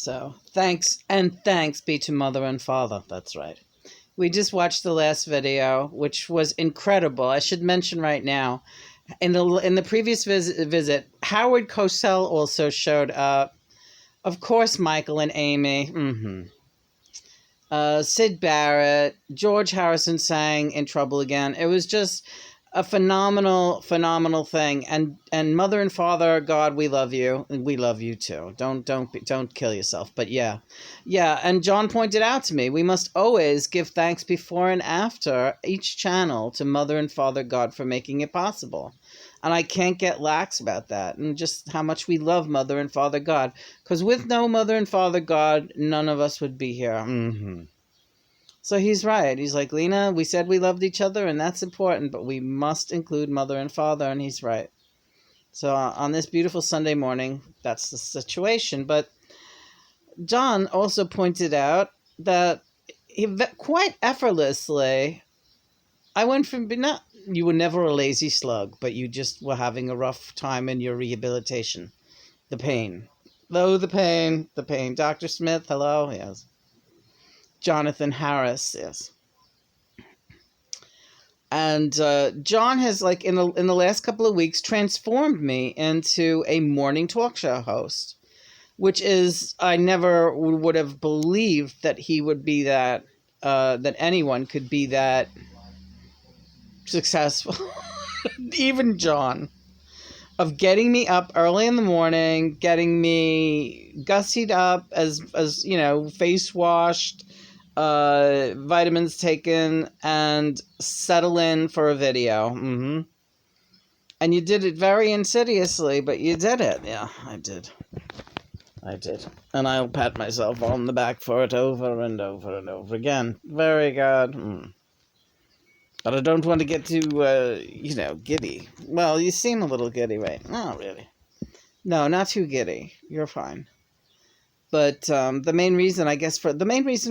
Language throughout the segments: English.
So thanks be to mother and father. That's right. We just watched the last video, which was incredible. I should mention right now, in the previous visit, Howard Cosell also showed up. Of course, Michael and Amy. Sid Barrett, George Harrison sang "In Trouble Again." It was just a phenomenal thing. And mother and father, God, we love you, and we love you too. Don't kill yourself. But yeah. And John pointed out to me, we must always give thanks before and after each channel to mother and father God for making it possible. And I can't get lax about that, and just how much we love mother and father God. Because with no mother and father God, none of us would be here. So he's right. He's like, Lena, we said we loved each other, and that's important, but we must include mother and father, and he's right. So on this beautiful Sunday morning, that's the situation. But John also pointed out that quite effortlessly, I went from not you were never a lazy slug, but you just were having a rough time in your rehabilitation. The pain. Oh, the pain. Dr. Smith, hello, yes. Jonathan Harris, yes. And John has, like, in the last couple of weeks, transformed me into a morning talk show host, which is, I never would have believed that he would be that, that anyone could be that successful. Even John. Of getting me up early in the morning, getting me gussied up, as you know, face washed, vitamins taken, and settle in for a video. And you did it very insidiously, but you did it. Yeah, I did. And I'll pat myself on the back for it over and over and over again. Very good. But I don't want to get too, giddy. Well, you seem a little giddy, right? No, really. No, not too giddy. You're fine. But the main reason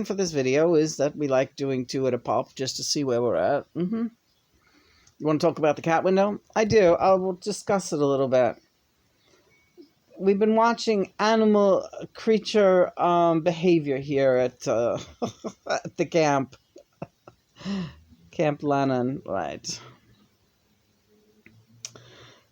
for this video is that we like doing two at a pop just to see where we're at. You want to talk about the cat window? I do. I will discuss it a little bit. We've been watching animal creature behavior here at at the camp. Camp Lennon, right.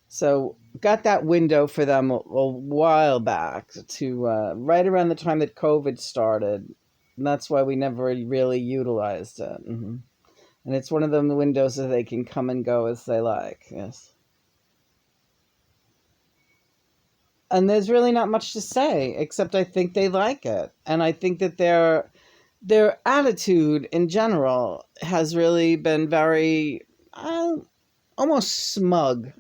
So got that window for them a while back to right around the time that COVID started. And that's why we never really utilized it. And it's one of the windows that they can come and go as they like. Yes. And there's really not much to say, except I think they like it. And I think that their attitude in general has really been very almost smug.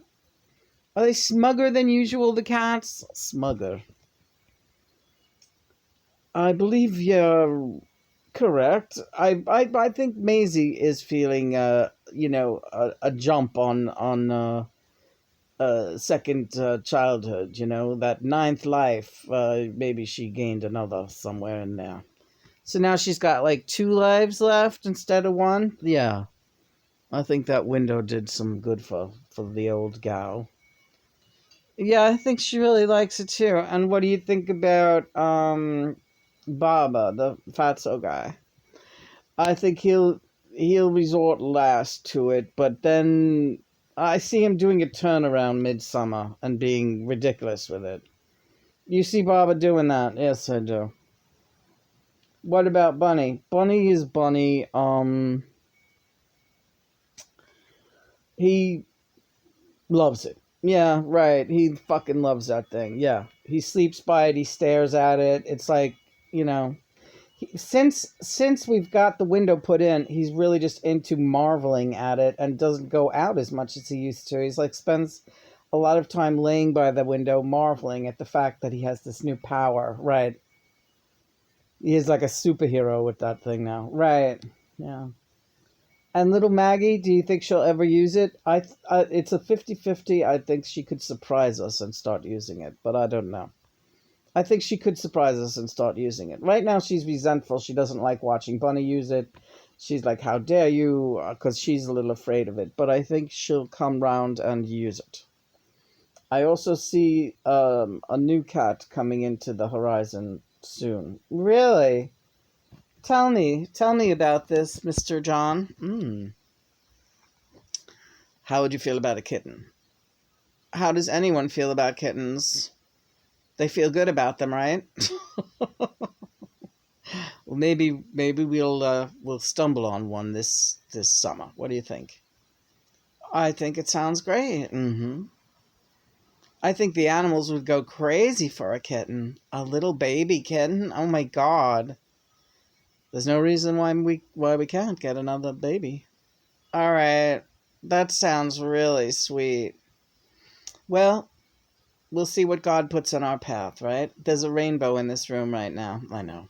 Are they smugger than usual, the cats? Smugger. I believe you're correct. I think Maisie is feeling a jump on second childhood. That ninth life. Maybe she gained another somewhere in there. So now she's got like 2 lives left instead of 1. Yeah, I think that window did some good for the old gal. Yeah, I think she really likes it too. And what do you think about Baba, the fatso guy? I think he'll resort last to it, but then I see him doing a turnaround midsummer and being ridiculous with it. You see Baba doing that? Yes, I do. What about Bunny? Bunny is Bunny. He loves it. Yeah, right. He fucking loves that thing. Yeah. He sleeps by it. He stares at it. It's like, since we've got the window put in, he's really just into marveling at it and doesn't go out as much as he used to. He's like spends a lot of time laying by the window marveling at the fact that he has this new power. Right. He is like a superhero with that thing now. Right. Yeah. And little Maggie, do you think she'll ever use it? It's a 50-50. I think she could surprise us and start using it, but I don't know. I think she could surprise us and start using it. Right now, she's resentful. She doesn't like watching Bunny use it. She's like, how dare you? Because she's a little afraid of it. But I think she'll come round and use it. I also see a new cat coming into the horizon soon. Really? Tell me about this, Mr. John. How would you feel about a kitten? How does anyone feel about kittens? They feel good about them, right? Well, maybe we'll stumble on one this summer. What do you think? I think it sounds great. I think the animals would go crazy for a kitten. A little baby kitten. Oh my God. There's no reason why we can't get another baby. All right. That sounds really sweet. Well, we'll see what God puts on our path, right? There's a rainbow in this room right now. I know.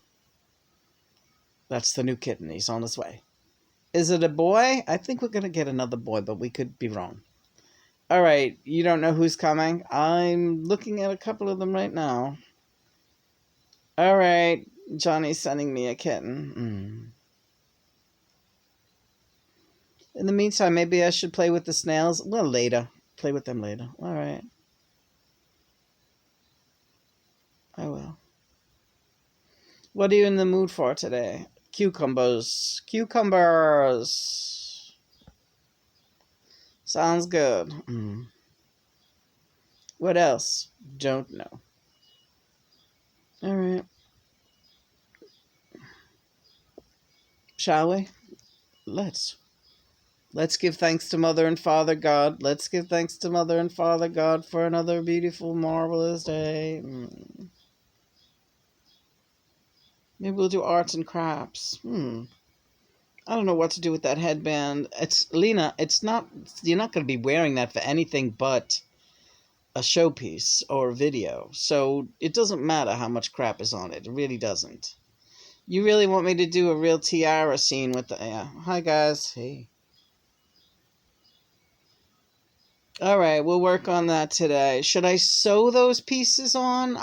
That's the new kitten. He's on his way. Is it a boy? I think we're going to get another boy, but we could be wrong. All right. You don't know who's coming? I'm looking at a couple of them right now. All right. Johnny's sending me a kitten. In the meantime, maybe I should play with the snails. Well, later. Play with them later. All right. I will. What are you in the mood for today? Cucumbers. Cucumbers. Sounds good. What else? Don't know. All right. Shall we? Let's give thanks to Mother and Father God. Let's give thanks to Mother and Father God for another beautiful, marvelous day. Maybe we'll do arts and crafts. I don't know what to do with that headband. Lena, you're not going to be wearing that for anything but a showpiece or a video. So it doesn't matter how much crap is on it. It really doesn't. You really want me to do a real tiara scene with the... Yeah. Hi, guys. Hey. All right, we'll work on that today. Should I sew those pieces on?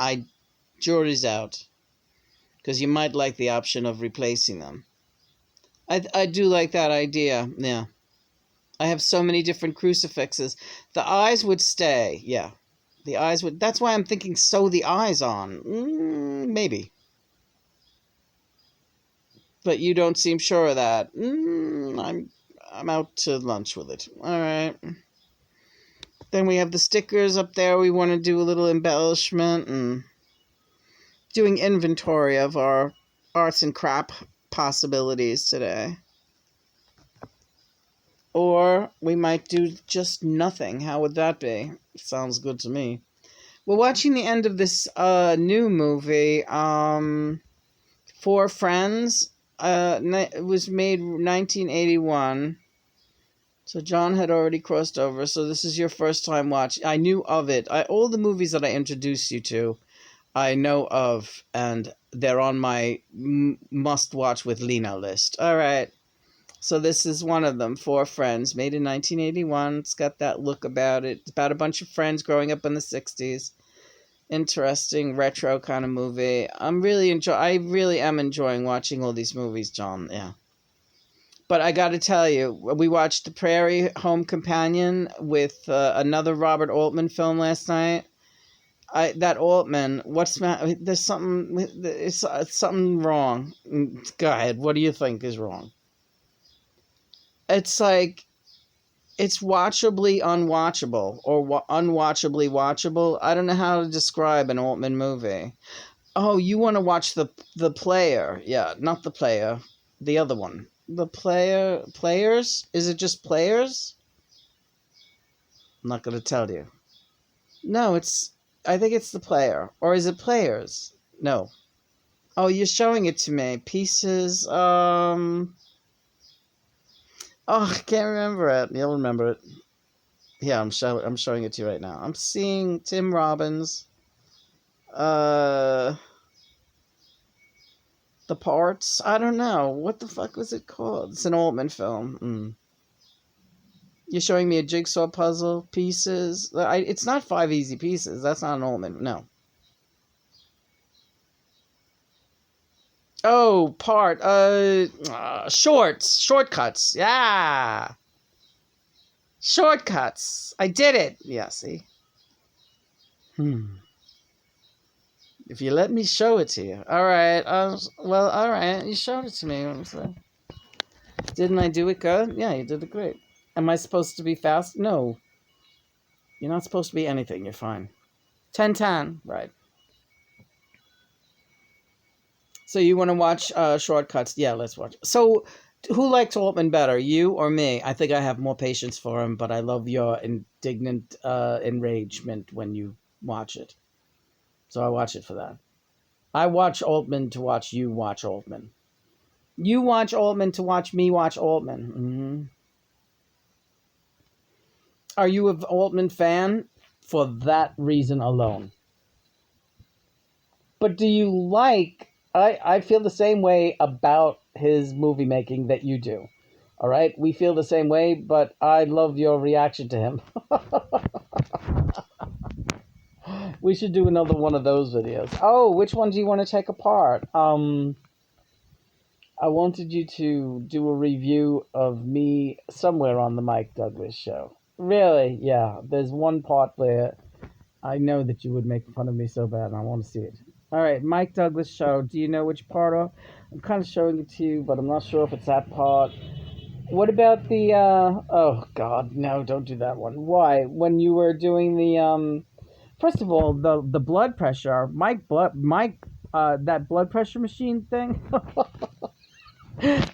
Jury's out. Because you might like the option of replacing them. I do like that idea. Yeah. I have so many different crucifixes. The eyes would stay. Yeah. The eyes would... That's why I'm thinking sew the eyes on. Maybe. But you don't seem sure of that. I'm out to lunch with it. All right. Then we have the stickers up there. We want to do a little embellishment and doing inventory of our arts and crap possibilities today. Or we might do just nothing. How would that be? Sounds good to me. We're watching the end of this new movie, Four Friends. It was made 1981. So John had already crossed over. So this is your first time watch. I knew of it. All the movies that I introduced you to, I know of, and they're on my must-watch with Lena list. All right. So this is one of them, Four Friends, made in 1981. It's got that look about it. It's about a bunch of friends growing up in the 60s. Interesting, retro kind of movie. I really am enjoying watching all these movies, John. Yeah. But I got to tell you, we watched The Prairie Home Companion with another Robert Altman film last night. That Altman, there's something, it's something wrong. Go ahead. What do you think is wrong? It's like, it's watchably unwatchable or unwatchably watchable. I don't know how to describe an Altman movie. Oh, you want to watch the Player? Yeah, not The Player, the other one. The Players? Is it just Players? I'm not going to tell you. No, I think it's The Player. Or is it Players? No. Oh, you're showing it to me. Pieces, Oh, I can't remember it. You'll remember it. Yeah, I'm showing it to you right now. I'm seeing Tim Robbins. The Parts. I don't know. What the fuck was it called? It's an Altman film. You're showing me a jigsaw puzzle. Pieces. It's not Five Easy Pieces. That's not an Altman. No. Oh, Shorts. Shortcuts. Yeah. Shortcuts. I did it. Yeah, see? If you let me show it to you. All right. Well, all right. You showed it to me. So, didn't I do it good? Yeah, you did it great. Am I supposed to be fast? No. You're not supposed to be anything. You're fine. 10-10. Right. So you want to watch Shortcuts? Yeah, let's watch. So who likes Altman better, you or me? I think I have more patience for him, but I love your indignant enragement when you watch it. So I watch it for that. I watch Altman to watch you watch Altman. You watch Altman to watch me watch Altman. Mm-hmm. Are you an Altman fan for that reason alone? But do you like... I feel the same way about his movie making that you do. All right? We feel the same way, but I love your reaction to him. We should do another one of those videos. Oh, which one do you want to take apart? I wanted you to do a review of me somewhere on the Mike Douglas show. Really? Yeah. There's one part where I know that you would make fun of me so bad, and I want to see it. All right, Mike Douglas show. Do you know which part of? I'm kind of showing it to you, but I'm not sure if it's that part. What about the? Oh God, no! Don't do that one. Why? When you were doing the first of all, the blood pressure, that blood pressure machine thing.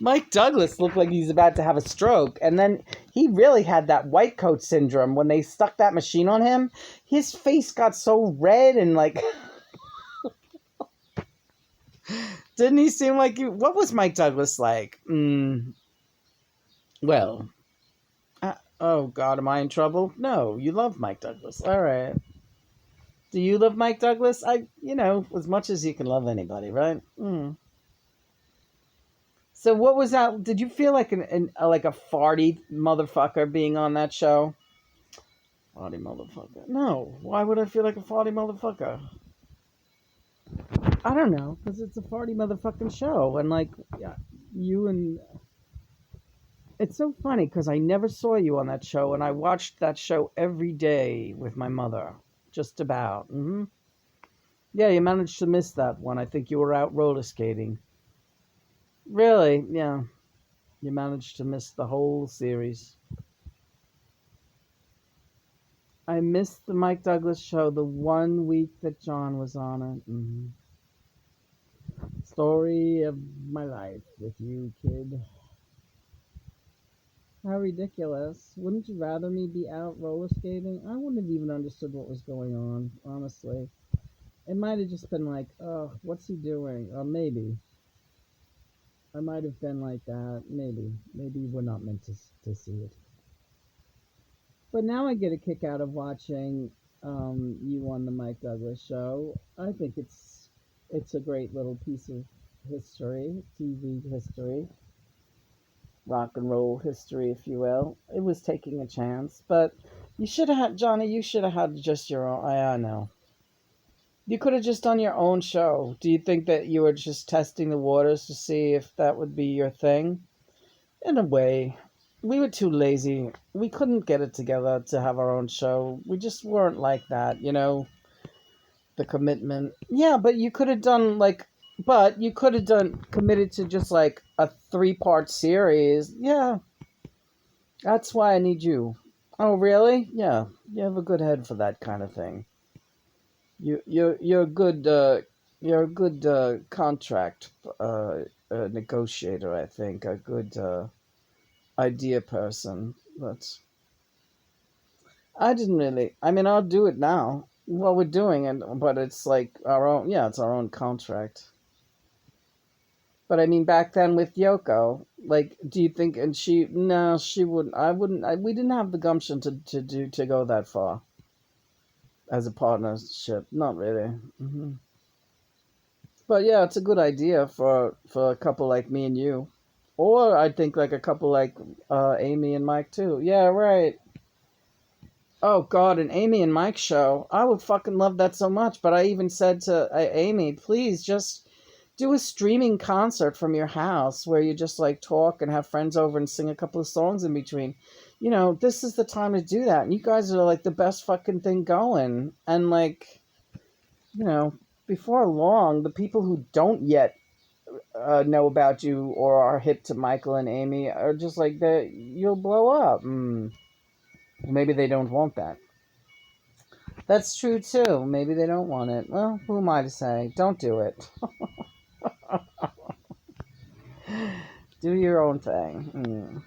Mike Douglas looked like he's about to have a stroke, and then he really had that white coat syndrome when they stuck that machine on him. His face got so red and like, didn't he seem like you? What was Mike Douglas like? Well, oh God, am I in trouble? No, you love Mike Douglas. All right. Do you love Mike Douglas? As much as you can love anybody, right? So what was that? Did you feel like like a farty motherfucker being on that show? Farty motherfucker. No. Why would I feel like a farty motherfucker? I don't know, because it's a farty motherfucking show, and like, yeah, you and... It's so funny, because I never saw you on that show, and I watched that show every day with my mother. Just about. Yeah, you managed to miss that one. I think you were out roller skating. Really? Yeah. You managed to miss the whole series. I missed the Mike Douglas show the 1 week that John was on it. Story of my life with you, kid. How ridiculous. Wouldn't you rather me be out roller skating? I wouldn't have even understood what was going on, honestly. It might have just been like, oh, what's he doing? Or maybe. I might have been like that. Maybe. Maybe we're not meant to see it. But now I get a kick out of watching you on the Mike Douglas show. I think it's a great little piece of history, TV history, rock and roll history, if you will. It was taking a chance, but you should have had, Johnny, you should have had just your own. I know. You could have just done your own show. Do you think that you were just testing the waters to see if that would be your thing? In a way. We were too lazy. We couldn't get it together to have our own show. We just weren't like that, the commitment. Yeah, but you could have done committed to just like a 3-part series. Yeah. That's why I need you. Oh, really? Yeah. You have a good head for that kind of thing. You're a good contract negotiator, I think. A good idea person. But I didn't really. I mean, I'll do it now. Well, we're doing it, but it's like our own. Yeah, it's our own contract. But I mean, back then with Yoko, like, do you think? And she, no, she wouldn't. I wouldn't. We didn't have the gumption to go that far as a partnership. Not really. But yeah, it's a good idea for a couple like me and you, or I think like a couple like Amy and Mike too. Yeah, right. Oh God, an Amy and Mike show. I would fucking love that so much. But I even said to Amy, please just do a streaming concert from your house where you just like talk and have friends over and sing a couple of songs in between. This is the time to do that. And you guys are like the best fucking thing going. And like, before long, the people who don't yet know about you or are hip to Michael and Amy are just like that. You'll blow up. Maybe they don't want that. That's true too. Maybe they don't want it. Well, who am I to say? Don't do it. Do your own thing.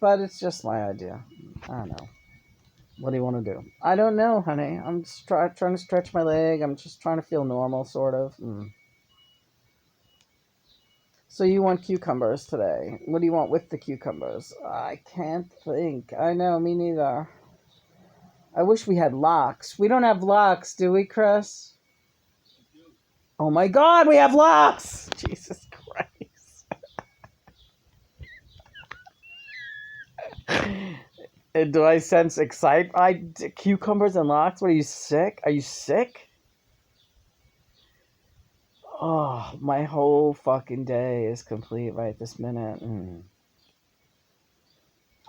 But it's just my idea. I don't know. What do you want to do? I don't know, honey. I'm just trying to stretch my leg. I'm just trying to feel normal, sort of. So you want cucumbers today. What do you want with the cucumbers? I can't think. I know, me neither. I wish we had lox. We don't have lox, do we, Chris? Oh my God, we have lox! Jesus Christ. Do I sense excitement? Cucumbers and lox? What, are you sick? Are you sick? Oh, my whole fucking day is complete right this minute.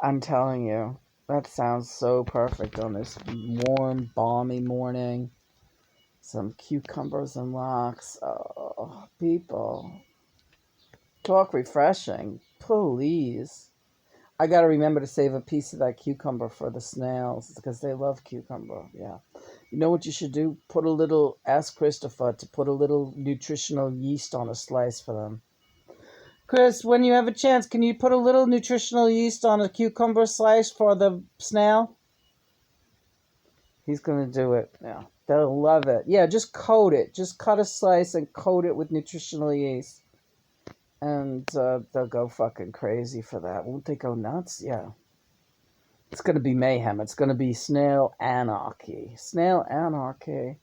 I'm telling you, that sounds so perfect on this warm, balmy morning. Some cucumbers and lox. Oh, people. Talk refreshing. Please. I gotta remember to save a piece of that cucumber for the snails because they love cucumber. Yeah. You know what you should do? Ask Christopher to put a little nutritional yeast on a slice for them. Chris, when you have a chance, can you put a little nutritional yeast on a cucumber slice for the snail? He's going to do it. Yeah. They'll love it. Yeah, just coat it. Just cut a slice and coat it with nutritional yeast. And they'll go fucking crazy for that. Won't they go nuts? Yeah. It's going to be mayhem. It's going to be snail anarchy. Snail anarchy.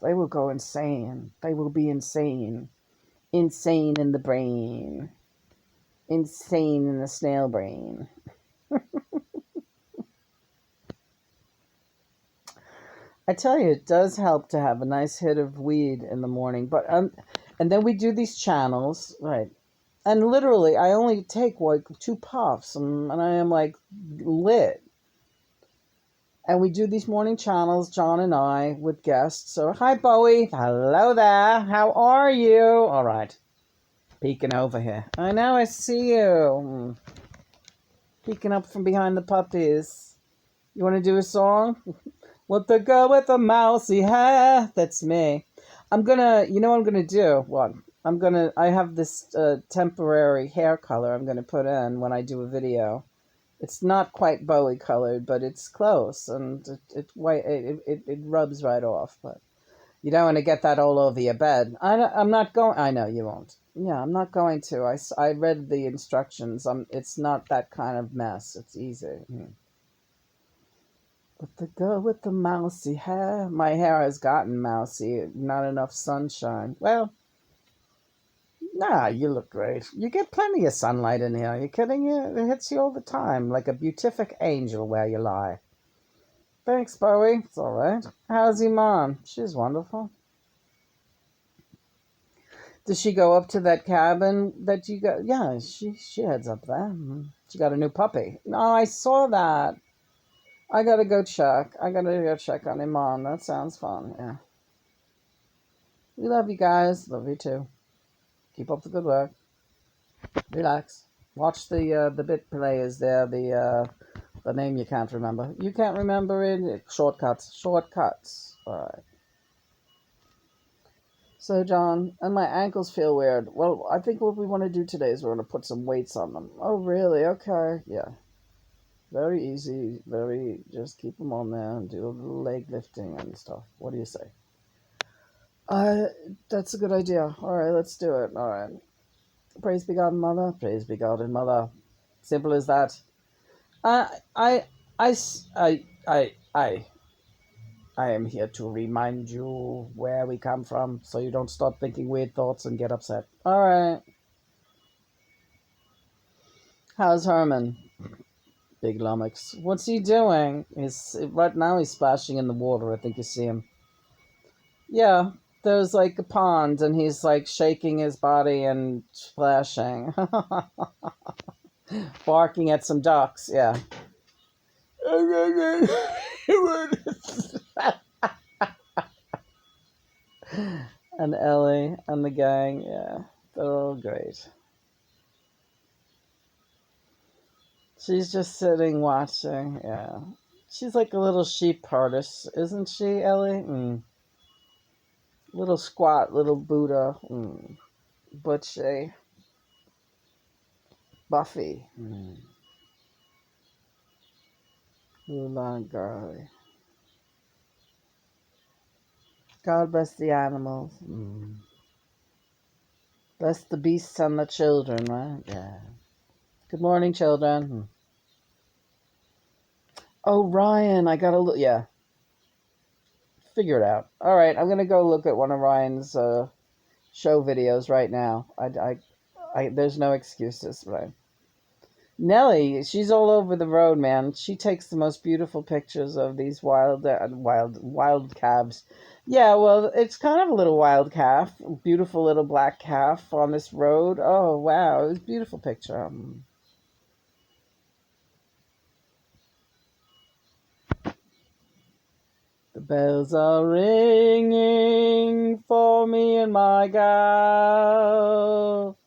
They will go insane. They will be insane. Insane in the brain. Insane in the snail brain. I tell you, it does help to have a nice hit of weed in the morning. But and then we do these channels, right? And literally, I only take like 2 puffs, and I am like lit. And we do these morning channels, John and I, with guests. So, hi, Bowie. Hello there. How are you? All right. Peeking over here. I know, I see you. Peeking up from behind the puppies. You want to do a song? What the girl with the mousy hair? That's me. You know what I'm gonna do? What? I have this temporary hair color I'm gonna put in when I do a video. It's not quite Bowie colored, but it's close, and it rubs right off. But you don't want to get that all over your bed. I'm not going. I know you won't. Yeah, I'm not going to. I read the instructions. It's not that kind of mess. It's easy. But the girl with the mousy hair. My hair has gotten mousy. Not enough sunshine. Well, nah, you look great. You get plenty of sunlight in here. Are you kidding you? It hits you all the time, like a beatific angel where you lie. Thanks, Bowie. It's all right. How's your mom? She's wonderful. Does she go up to that cabin that you got? Yeah, she heads up there. She got a new puppy. No, I saw that. I gotta go check. I gotta go check on your mom. That sounds fun. Yeah. We love you guys. Love you too. Keep up the good work. Relax. Watch the bit players there. The name you can't remember. You can't remember it. Shortcuts. Shortcuts. All right. So, John, and my ankles feel weird. Well, I think what we want to do today is we're going to put some weights on them. Oh, really? Okay. Yeah. Very easy. Just keep them on there and do a little leg lifting and stuff. What do you say? That's a good idea. All right, let's do it. All right. Praise be God and Mother. Praise be God and Mother. Simple as that. I am here to remind you where we come from, so you don't start thinking weird thoughts and get upset. All right. How's Herman? Big lummox. What's he doing? Right now he's splashing in the water. I think you see him. Yeah, there's like a pond, and he's like shaking his body and splashing, barking at some ducks. Yeah. And Ellie and the gang. Yeah, they're all great. She's just sitting watching. Yeah. She's like a little sheep artist, isn't she, Ellie? Little squat, little Buddha. Butchie. Buffy. Mulan Girly. God bless the animals. Bless the beasts and the children, right? Yeah. Good morning, children. Oh, Ryan, I gotta look. Yeah. Figure it out. All right, I'm gonna go look at one of Ryan's show videos right now. There's no excuses, right? Nellie, she's all over the road, man. She takes the most beautiful pictures of these wild calves. Yeah, well, it's kind of a little wild calf, beautiful little black calf on this road. Oh, wow, it was a beautiful picture. The bells are ringing for me and my gal.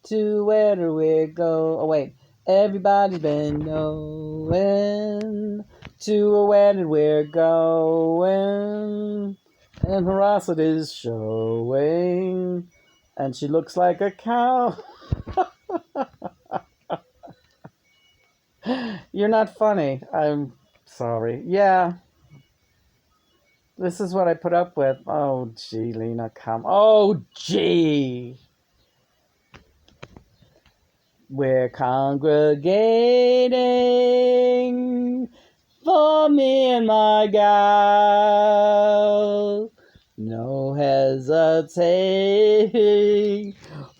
To where do we go? Oh, wait. Everybody's been knowing to where did we're going. And her osset is showing. And she looks like a cow. You're not funny. I'm sorry. Yeah. This is what I put up with. Oh, gee, Lena, come. Oh, gee. We're congregating for me and my gal. No hesitating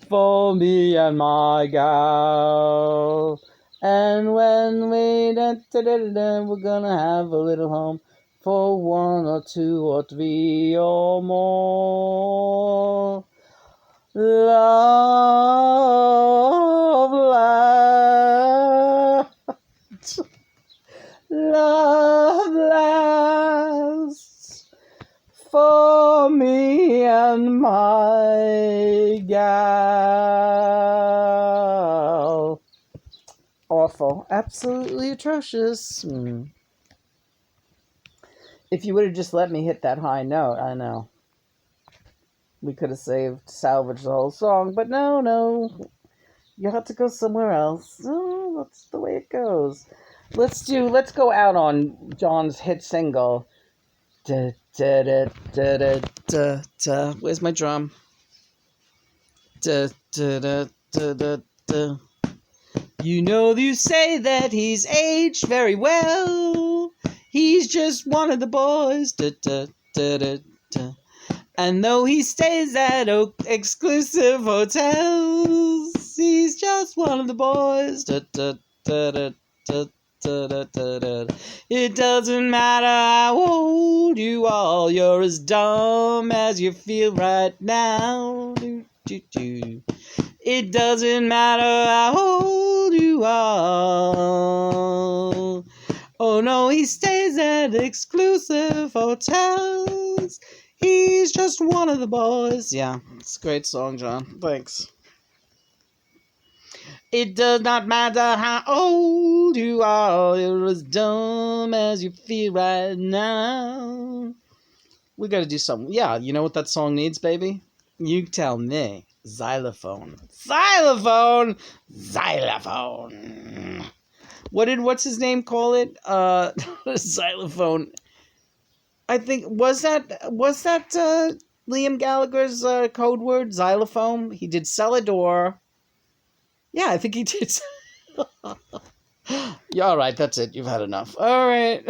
for me and my gal. And when we're gonna have a little home for 1 or 2 or 3 or more. Love lasts, love lasts for me and my gal. Awful, absolutely atrocious. If you would have just let me hit that high note, I know. We could have salvaged the whole song, but no. You have to go somewhere else. Oh, that's the way it goes. Let's go out on John's hit single. Da, da, da, da, da, da, da. Where's my drum? Da, da, da, da, da, da. You know you say that he's aged very well. He's just one of the boys. Da, da, da, da, da. And though he stays at exclusive hotels, he's just one of the boys. Da, da, da, da, da, da, da, da, da. It doesn't matter how old you are, you're as dumb as you feel right now. Do, do, do. It doesn't matter how old you are. Oh no, he stays at exclusive hotels. He's just one of the boys. Yeah, it's a great song, John. Thanks. It does not matter how old you are, you're as dumb as you feel right now. We gotta do something. Yeah, you know what that song needs, baby? You tell me. Xylophone. Xylophone! Xylophone! What's his name call it? Xylophone. I think was that Liam Gallagher's code word, xylophone? He did Celador. Yeah, I think he did. Yeah, all right, that's it. You've had enough. All right.